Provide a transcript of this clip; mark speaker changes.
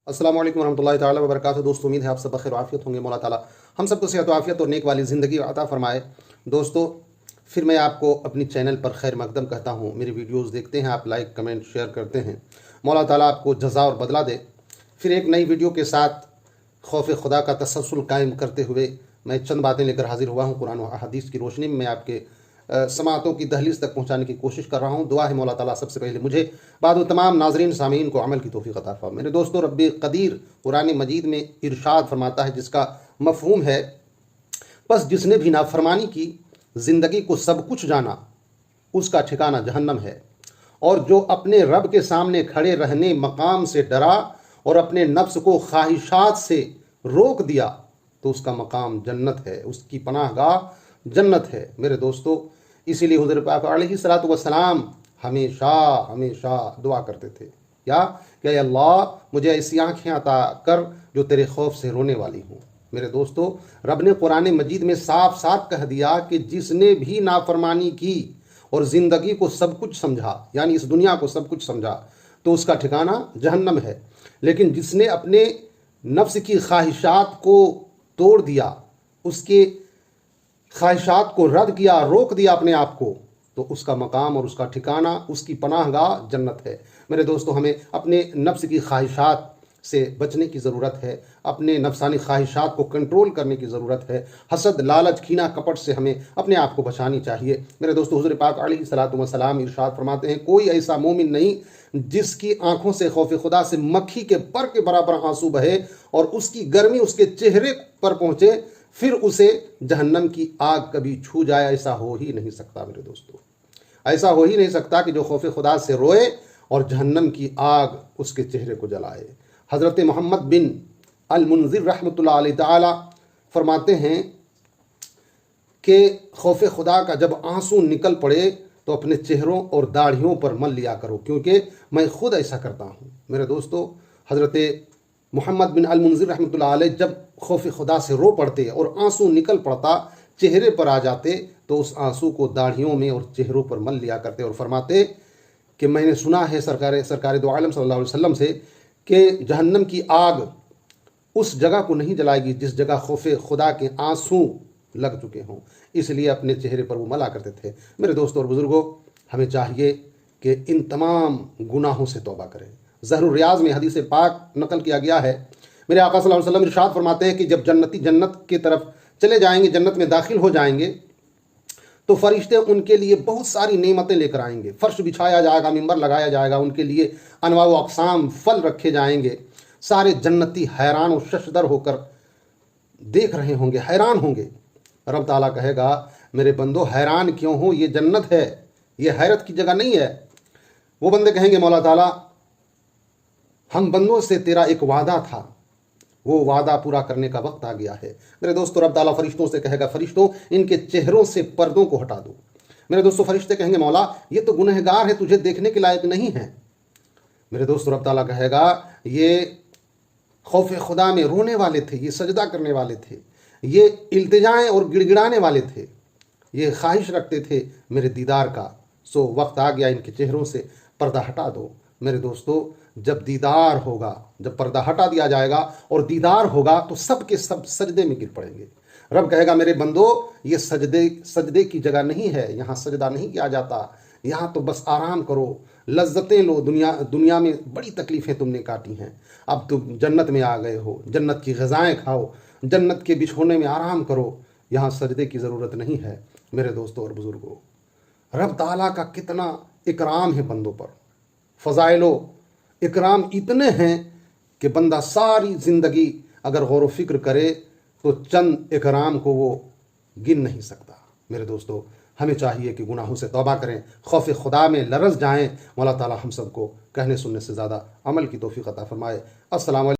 Speaker 1: अस्सलाम वालेकुम रहमतुल्लाहि ताला व बरकातहू। दोस्तों, उम्मीद है आप सब बखैर आफियत होंगे। मौला ताला हम सबको सेहत व आफियत और नेक वाली ज़िंदगी अता फ़रमाए। दोस्तों, फिर मैं आपको अपनी चैनल पर खैर मकदम कहता हूँ। मेरी वीडियोस देखते हैं आप, लाइक कमेंट शेयर करते हैं। मौला ताला आपको जज़ा और बदला दे। फिर एक नई वीडियो के साथ खौफ खुदा का तसलसल कायम करते हुए मैं चंद बातें लेकर हाजिर हुआ हूँ। कुरान और हदीस की रोशनी में मैं आपके समातों की दहलीज तक पहुँचाने की कोशिश कर रहा हूँ। दुआ है मौला ताला सबसे पहले मुझे बाद तमाम नाजरीन सामीन को अमल की तौफीक अता फरमाए। मेरे दोस्तों, रब्बी कदीर कुरान मजीद में इरशाद फरमाता है, जिसका मफहूम है, बस जिसने भी नाफरमानी की, ज़िंदगी को सब कुछ जाना, उसका ठिकाना जहन्नम है। और जो अपने रब के सामने खड़े रहने मकाम से डरा और अपने नफ्स को ख्वाहिशात से रोक दिया, तो उसका मकाम जन्नत है, उसकी पनाहगाह जन्नत है। मेरे दोस्तों, इसीलिए हुज़ूर पाक अलैहिस्सलातु वस्सलाम हमेशा हमेशा दुआ करते थे, क्या कि अल्लाह मुझे ऐसी आँखें अता कर जो तेरे खौफ से रोने वाली हूँ। मेरे दोस्तों, रब ने कुरान मजीद में साफ साफ कह दिया कि जिसने भी नाफरमानी की और ज़िंदगी को सब कुछ समझा, यानी इस दुनिया को सब कुछ समझा, तो उसका ठिकाना जहन्नम है। लेकिन जिसने अपने नफ्स की ख्वाहिशात को तोड़ दिया, उसके ख्वाहिशात को रद्द किया, रोक दिया अपने आप को, तो उसका मकाम और उसका ठिकाना, उसकी पनाहगाह जन्नत है। मेरे दोस्तों, हमें अपने नफ्स की ख्वाहिशात से बचने की ज़रूरत है, अपने नफसानी ख्वाहिशात को कंट्रोल करने की ज़रूरत है। हसद, लालच, कीना, कपट से हमें अपने आप को बचानी चाहिए। मेरे दोस्तों, हुज़ूर पाक अलैहिस्सलातु वस्सलाम इरशाद फरमाते हैं, कोई ऐसा मोमिन नहीं जिसकी आंखों से खौफ खुदा से मक्खी के पर के बराबर आंसू बहे और उसकी गर्मी उसके चेहरे पर पहुँचे, फिर उसे जहन्नम की आग कभी छू जाए। ऐसा हो ही नहीं सकता। मेरे दोस्तों, ऐसा हो ही नहीं सकता कि जो खौफ खुदा से रोए और जहन्नम की आग उसके चेहरे को जलाए। हज़रत मोहम्मद बिन अल मुंज़िर रहमतुल्लाह अलैहि ताला फरमाते हैं कि खौफ खुदा का जब आंसू निकल पड़े तो अपने चेहरों और दाढ़ियों पर मल लिया करो, क्योंकि मैं खुद ऐसा करता हूँ। मेरे दोस्तों, हज़रत मोहम्मद बिन अल मुंज़िर रहमतुल्लाह अलैहि जब खौफ खुदा से रो पड़ते और आंसू निकल पड़ता, चेहरे पर आ जाते, तो उस आंसू को दाढ़ियों में और चेहरों पर मल लिया करते और फरमाते कि मैंने सुना है सरकार दो आलम सल्लल्लाहु अलैहि वसल्लम से कि जहन्नम की आग उस जगह को नहीं जलाएगी जिस जगह खौफ खुदा के आंसू लग चुके हों। इसलिए अपने चेहरे पर वो मला करते थे। मेरे दोस्तों और बुज़ुर्गों, हमें चाहिए कि इन तमाम गुनाहों से तौबा करें। ज़हरुर रियाज़ में हदीस पाक नकल किया गया है, मेरे आका सल्लल्लाहु अलैहि वसल्लम इरशाद फरमाते हैं कि जब जन्नती जन्नत की तरफ चले जाएंगे, जन्नत में दाखिल हो जाएंगे, तो फरिश्ते उनके लिए बहुत सारी नेमतें लेकर आएंगे। फर्श बिछाया जाएगा, मिंबर लगाया जाएगा, उनके लिए अनवा व अक़साम फल रखे जाएंगे। सारे जन्नती हैरान और शशदर होकर देख रहे होंगे, हैरान होंगे। रब ताला कहेगा, मेरे बंदो हैरान क्यों हो, ये जन्नत है, ये हैरत की जगह नहीं है। वो बंदे कहेंगे, मौला ताला हम बंदों से तेरा एक वादा था, वो वादा पूरा करने का वक्त आ गया है। मेरे दोस्तों, रब ताला फरिश्तों से कहेगा, फरिश्तों इनके चेहरों से पर्दों को हटा दो। मेरे दोस्तों, फरिश्ते कहेंगे, मौला ये तो गुनहगार है, तुझे देखने के लायक नहीं है। मेरे दोस्तों, रब ताला कहेगा, ये खौफ खुदा में रोने वाले थे, ये सजदा करने वाले थे, ये इल्तिजाएं और गिड़गिड़ाने वाले थे, ये ख्वाहिश रखते थे मेरे दीदार का, सो वक्त आ गया, इनके चेहरों से पर्दा हटा दो। मेरे दोस्तों, जब दीदार होगा, जब पर्दा हटा दिया जाएगा और दीदार होगा, तो सब के सब सजदे में गिर पड़ेंगे। रब कहेगा, मेरे बंदो ये सजदे की जगह नहीं है, यहाँ सजदा नहीं किया जाता, यहाँ तो बस आराम करो, लज्जतें लो। दुनिया में बड़ी तकलीफ़ें तुमने काटी हैं, अब तुम जन्नत में आ गए हो, जन्नत की ग़िज़ाएँ खाओ, जन्नत के बिछोने में आराम करो, यहाँ सजदे की ज़रूरत नहीं है। मेरे दोस्तों और बुज़ुर्गों, रब ताला का कितना इकराम है बंदों पर, फ़ज़ाइलो इकराम इतने हैं कि बंदा सारी ज़िंदगी अगर गौर व फिक्र करे तो चंद इकराम को वो गिन नहीं सकता। मेरे दोस्तों, हमें चाहिए कि गुनाहों से तौबा करें, खौफ खुदा में लरज़ जाएं। मौला ताला हम सबको कहने सुनने से ज़्यादा अमल की तौफीक अता फरमाए। अस्सलाम वालेकुम।